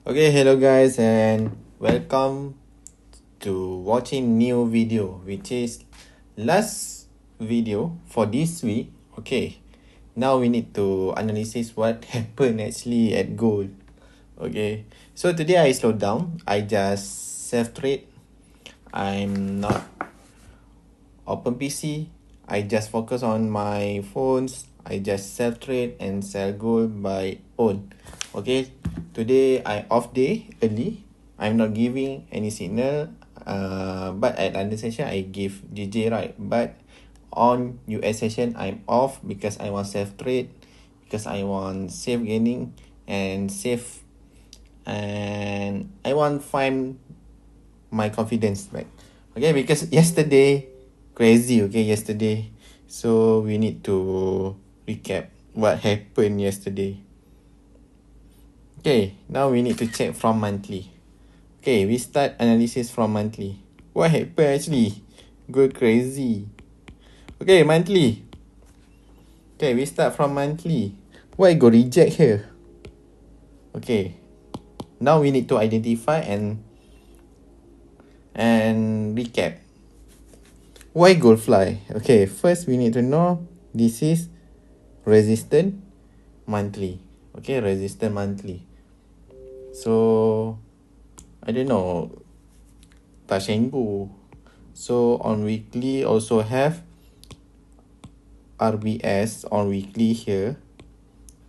Okay, hello guys and welcome to watching new video, which is last video for this week. Okay, now we need to analyze what happened actually at gold. Okay, so today I slowed down. I just self trade. I'm not open PC. I just focus on my phones. I just self trade and sell gold by own. Okay, today I off day early. I'm not giving any signal. But at London session I give GJ right. But on US session I'm off because I want self trade, because I want safe gaining and safe, and I want find my confidence back. Okay, because yesterday crazy. Okay, yesterday, so we need to recap what happened yesterday. Okay, now we need to check from monthly. Okay, we start analysis from monthly. What happened actually? Go crazy. Okay, monthly. Okay, we start from monthly. Why go reject here? Okay, now we need to identify and recap. Why gold fly? Okay, first we need to know this is resistant monthly. Okay, resistant monthly. So I don't know, Tashengu. So on weekly also have RBS on weekly here.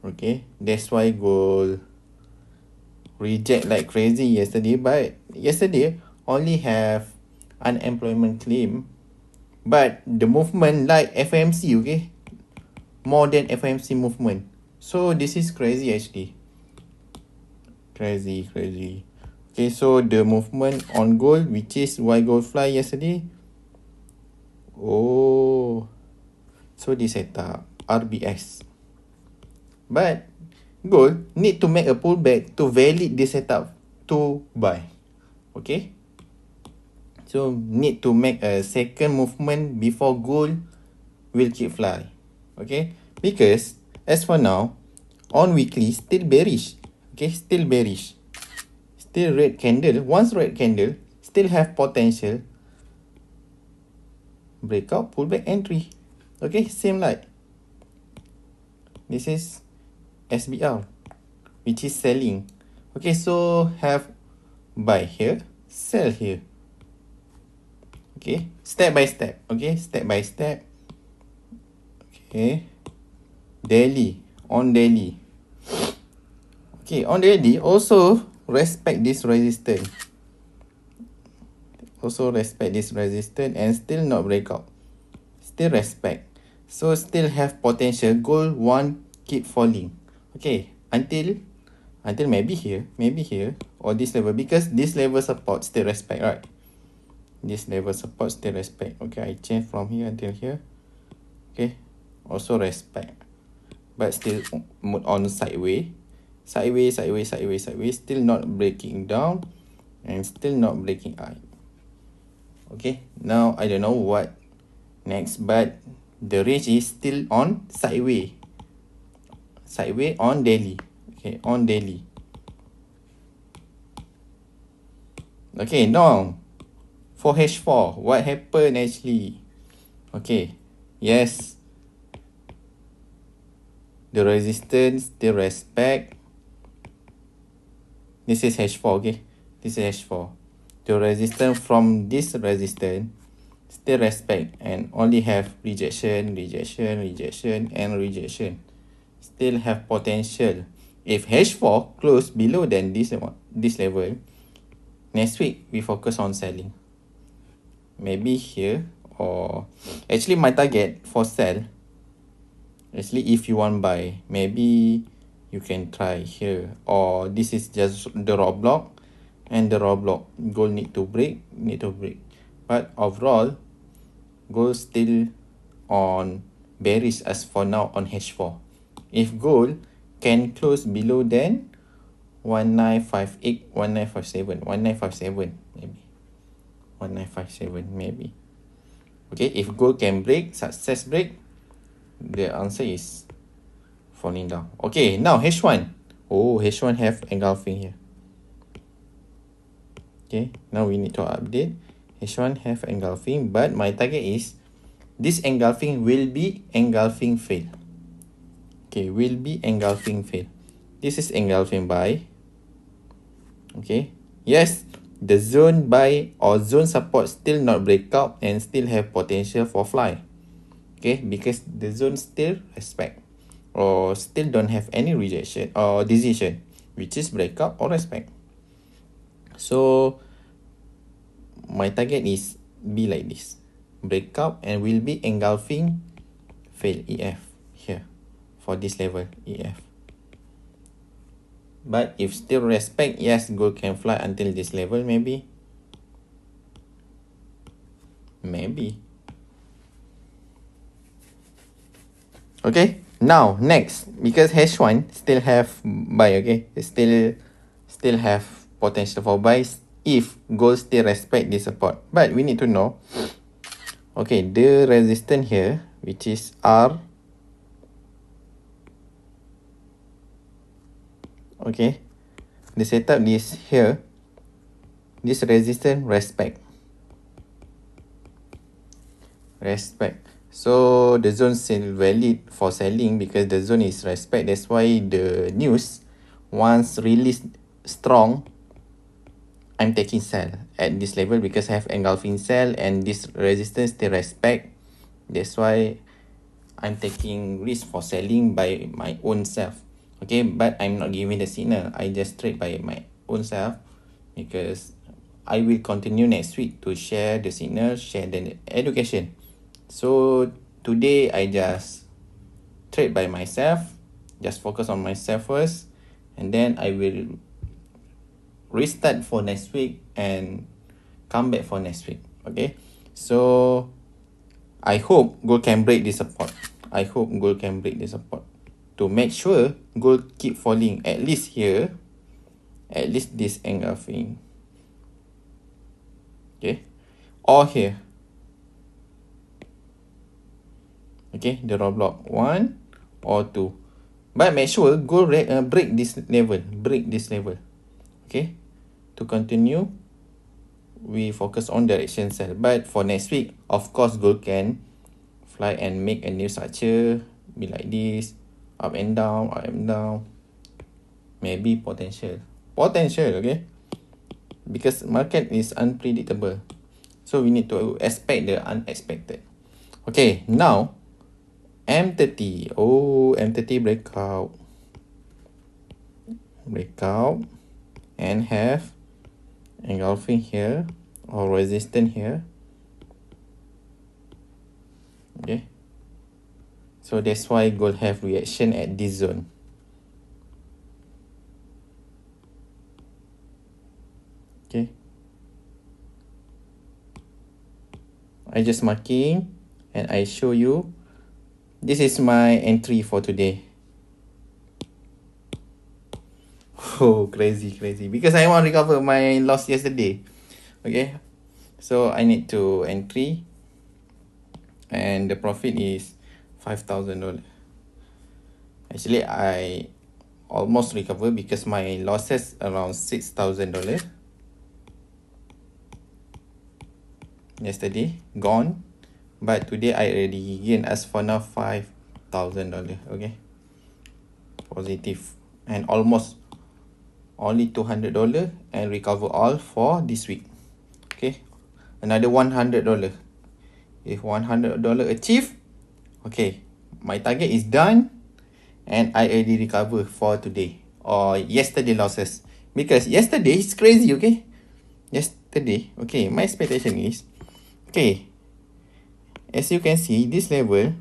Okay, that's why gold reject like crazy yesterday. But yesterday only have unemployment claim, but the movement like FMC. Okay, more than FMC movement. So this is crazy actually. Crazy. Okay, so the movement on gold, which is why gold fly yesterday. Oh, so this setup RBS. But gold need to make a pullback to valid this setup to buy. Okay, so need to make a second movement before gold will keep fly. Okay, because as for now on weekly still bearish. Okay, still bearish, still red candle. Once red candle still have potential breakout, pullback, entry. Okay, same like this is SBR, which is selling. Okay, so have buy here, sell here. Okay, step by step. Okay, step by step. Okay, daily, on daily. Okay, on daily also respect this resistance. Also respect this resistance and still not breakout. Still respect. So still have potential. Gold one keep falling. Okay, until maybe here, or this level, because this level support still respect, right? This level support still respect. Okay, I change from here until here. Okay, also respect, but still on sideways, still not breaking down and still not breaking up. Okay, now I don't know what next, but the range is still on sideways on daily. Okay, on daily. Okay, now for H4, what happened actually? Okay, yes, the resistance still respect. This is H4. Okay, this is H4. The resistance from this resistance still respect and only have rejection, and rejection. Still have potential. If H4 close below than this level, next week we focus on selling. Maybe here, or actually my target for sell, actually if you want buy, maybe you can try here, or this is just the roadblock, and the roadblock gold need to break. But overall gold still on bearish as for now on H4. If gold can close below then 1958, 1957 maybe, 1957 maybe. Okay, if gold can break, success break, the answer is falling down. Okay, now H1. Oh, H1 have engulfing here. Okay, now we need to update. H1 have engulfing, but my target is this engulfing will be engulfing fail. Okay, will be engulfing fail. This is engulfing buy. Okay, yes, the zone buy or zone support still not break out and still have potential for fly. Okay, because the zone still respect or still don't have any rejection or decision, which is breakout or respect. So my target is be like this, breakout and will be engulfing fail EF here for this level EF. But if still respect, yes, gold can fly until this level maybe. Okay, now next, because H1 still have buy, okay, still have potential for buys if gold still respect this support. But we need to know, okay, the resistance here, which is R, okay, the setup is here, this resistance respect. So the zone still valid for selling because the zone is respect. That's why the news once released strong, I'm taking sell at this level because I have engulfing sell and this resistance still respect. That's why I'm taking risk for selling by my own self. Okay, but I'm not giving the signal. I just trade by my own self because I will continue next week to share the signal, share the education. So today I just trade by myself, just focus on myself first, and then I will restart for next week and come back for next week. Okay, so I hope gold can break this support. I hope gold can break this support to make sure gold keep falling at least here, at least this engulfing. Okay, or here. Okay, the roadblock 1 or 2. But make sure gold break this level. Break this level. Okay. To continue, we focus on direction sell. But for next week, of course, gold can fly and make a new structure. Be like this. Up and down, up and down. Maybe potential. Potential, okay. Because market is unpredictable. So we need to expect the unexpected. Okay, now M30. Oh, M30 breakout. Breakout. And have engulfing here or resistance here. Okay. So that's why gold have reaction at this zone. Okay. I just marking and I show you. This is my entry for today. Oh, crazy. Because I want to recover my loss yesterday. Okay. So I need to entry. And the profit is $5,000. Actually, I almost recover because my losses around $6,000. Yesterday, gone. But today I already gain as for now $5,000. Okay. Positive. And almost only $200 and recover all for this week. Okay. Another $100. If $100 achieved, okay, my target is done and I already recover for today or yesterday losses. Because yesterday is crazy, okay? Yesterday, okay, my expectation is, okay, as you can see, this level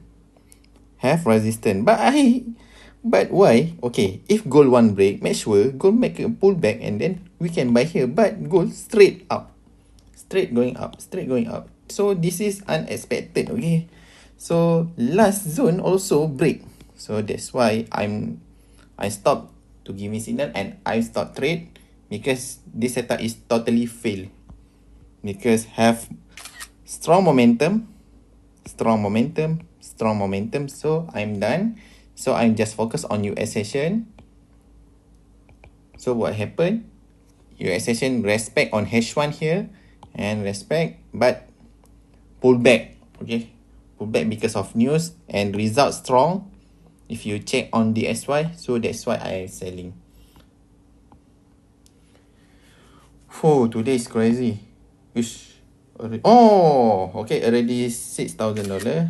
have resistance. But why? Okay, if gold one break, make sure gold make a pullback and then we can buy here. But gold straight up. Straight going up. So this is unexpected, okay? So last zone also break. So that's why I stopped to give me signal and I stop trade because this setup is totally fail. Because have strong momentum. So I'm done. So I'm just focus on US session. So what happened? US session respect on H1 here and respect, but pull back. Okay, pull back because of news and result strong. If you check on the SY, so that's why I am selling. Oh, today is crazy. Ish. Oh, okay, already $6,000.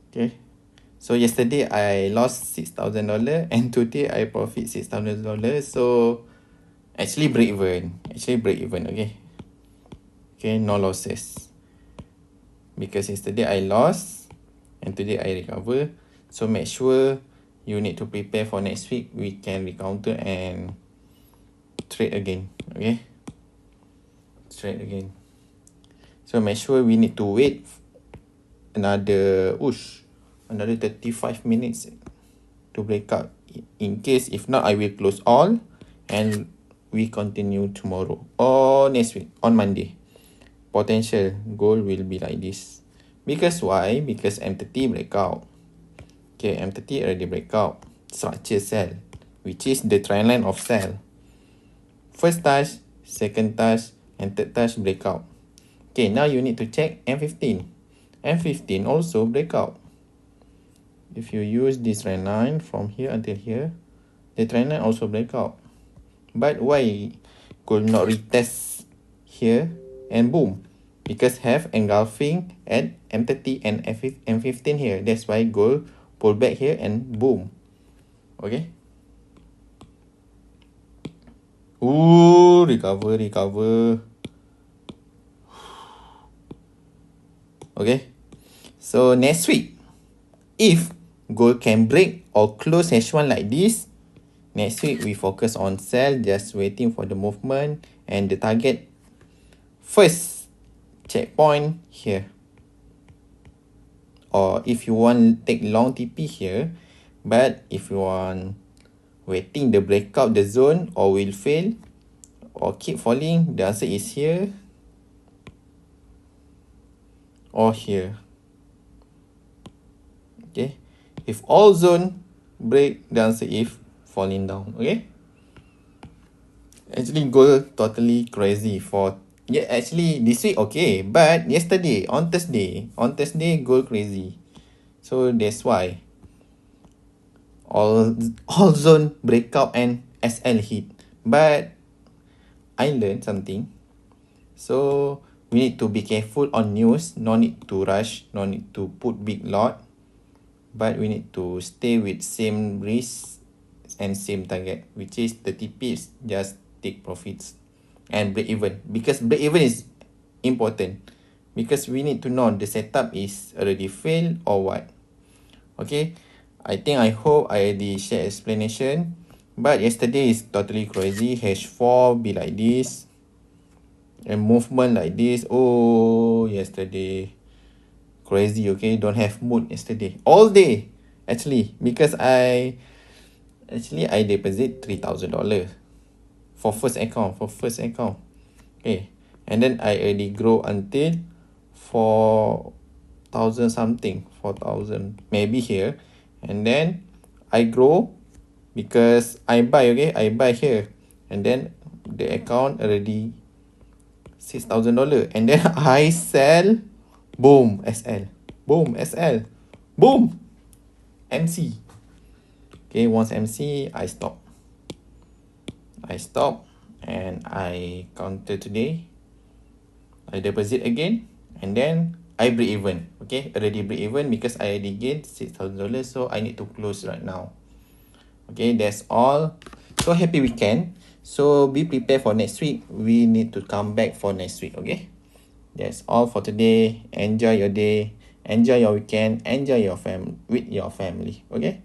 Okay. So yesterday I lost $6,000 and today I profit $6,000. So actually break even. Okay. Okay, no losses. Because yesterday I lost and today I recover. So make sure you need to prepare for next week. We can recounter and trade again. Okay. Trade again. So make sure we need to wait another 35 minutes to break up. In case if not, I will close all and we continue tomorrow or next week on Monday. Potential goal will be like this. Because why? Because M30 breakout. Okay, M30 already breakout. Structure sell, which is the trend line of sell. First touch, second touch, and third touch breakout. Okay, now you need to check M15. M15 also breakout. If you use this trend line from here until here, the trend line also breakout. But why could not retest here and boom? Because have engulfing at M30 and M15 here. That's why gold pull back here and boom. Okay. Ooh, recover. Okay. So next week, if gold can break or close H1 like this, next week we focus on sell, just waiting for the movement and the target first checkpoint here. Or if you want take long TP here, but if you want waiting the breakout the zone or will fail or keep falling, the answer is here or here. Okay, if all zone break, the answer is falling down. Okay, actually gold totally crazy for actually this week okay, but yesterday on Thursday gold crazy. So that's why all zone breakout and SL hit. But I learned something. So we need to be careful on news. No need to rush. No need to put big lot. But we need to stay with same risk and same target, which is 30 pips. Just take profits and break even. Because break even is important. Because we need to know the setup is already failed or what. Okay. I hope I already share explanation. But yesterday is totally crazy. H4 be like this. And movement like this. Oh, yesterday. Crazy, okay? Don't have mood yesterday. All day. Actually. Because I deposit $3,000. For first account. Okay. And then I already grow until 4,000 something. 4,000. Maybe here. And then I grow because I buy, okay? I buy here. And then the account already $6,000. And then I sell. Boom, SL. Boom, SL. Boom, MC. Okay, once MC, I stop. And I counter today. I deposit again. And then I break even. Okay, already break even because I already gained $6,000. So I need to close right now. Okay, that's all. So happy weekend. So be prepared for next week. We need to come back for next week. Okay, that's all for today. Enjoy your day. Enjoy your weekend. Enjoy your with your family. Okay,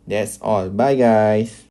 that's all. Bye guys.